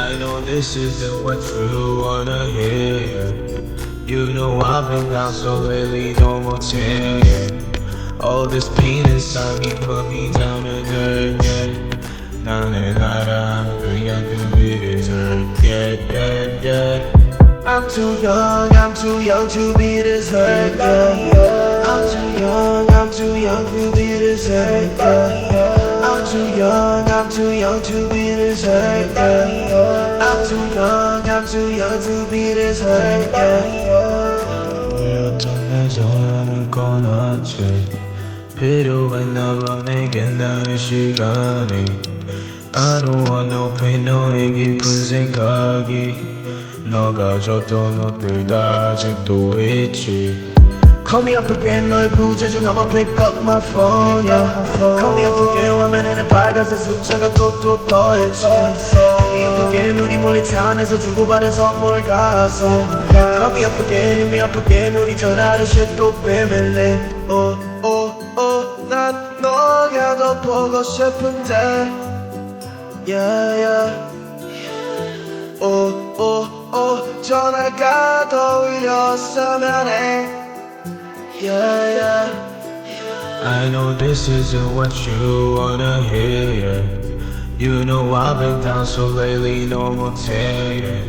I know this isn't what you wanna hear. You know I've been down so lately, no more tears. All this pain inside me put me down to dirt, yeah. Now that I'm too young to be this hurt, yeah. I'm too young to be this hurt, yeah. I'm too young to be this hurt, yeah. I'm too young to be this hurt, yeah. I'm too young to be this hurt, yeah. 왜 어쩌면서 나를 꺼놨지 필요했나 봐 내겐 나의 시간이 I don't want no pain 너의 깊은 생각이 너가 줬던 옷들 다 아직도 있지 Call me up again 너의 부재중 I'ma pick up my phone yeah. Call me up again 화면에는 빨간색 숫자가 또 떠있지 Call me up again 우리 몰래 차 안에서 주고받은 선물 가서 Call me up again hit me up again 우리 전화를 또 빼밀래 난 너가 더 보고 싶은데 yeah. 전화가 더 울렸으면 해 Yeah. I know this isn't what you wanna hear. You know I've been down so lately, no more tears.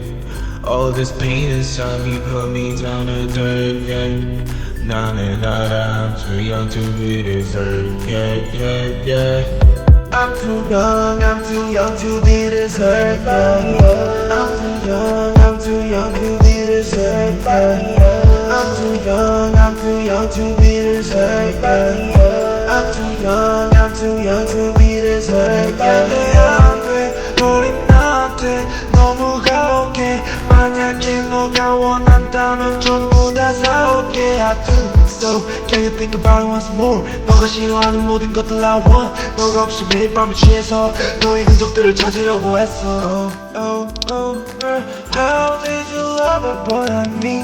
All this pain inside me put me down to dirt, yeah. Now that I'm too young to be this hurt, yeah. I'm too young to be this hurt, yeah. I'm too young to be this hurt, yeah. I'm too young to be this hurt, yeah. I'm too young to be this hurt, yeah. 우리 나한테 너무 가혹해 만약에 너가 원한다면 전부 다 사올게 I do so Can you think about it once more 너가 싫어하는 모든 것들 I want 너가 없이 매일 밤을 취해서 너의 흔적들을 찾으려고 했어 girl How did you love a boy like me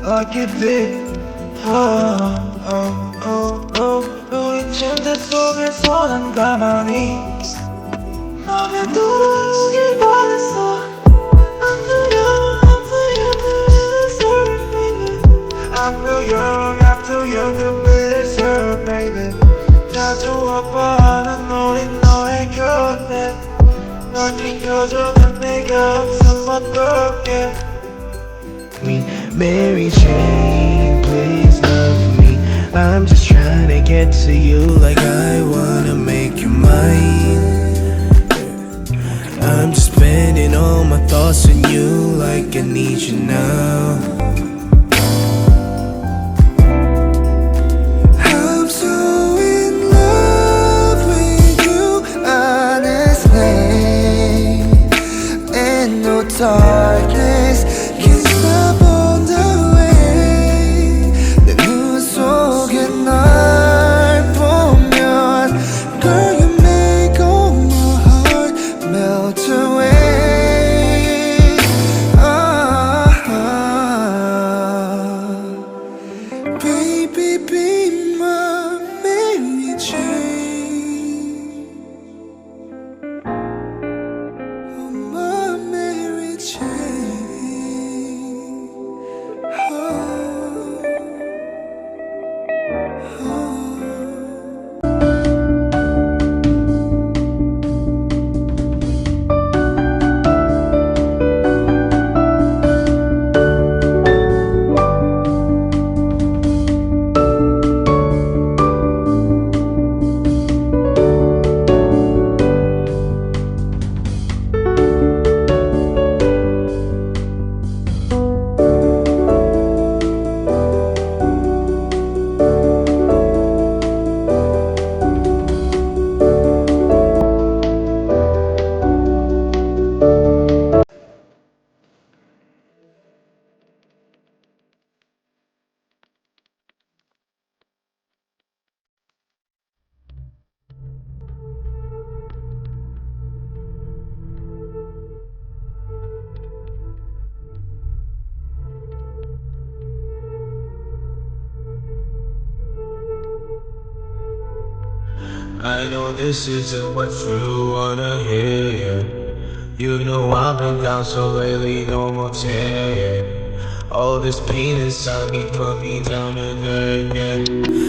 Like you did 우리 침대 속에서 난 가만히 너를 돌아오길 바랬어 I'm too young to be this hurt, baby 자주 아파하는 우린 너의 곁에 널 지켜주는 내가 없으면 어떡해 Mary Jane, please love me I'm just trying to get to you like I wanna make you mine I'm just spending all my thoughts on you like I need you now I'm so in love with you honestly Ain't no darkness can stop all the way 내 눈 속에 날 보면 Girl you make all my heart melt away Baby be my Mary Jane Oh my Mary Jane I know this isn't what you wanna hear. You know I've been down so lately, no more tears. All this pain inside me put me down to dirt, yeah.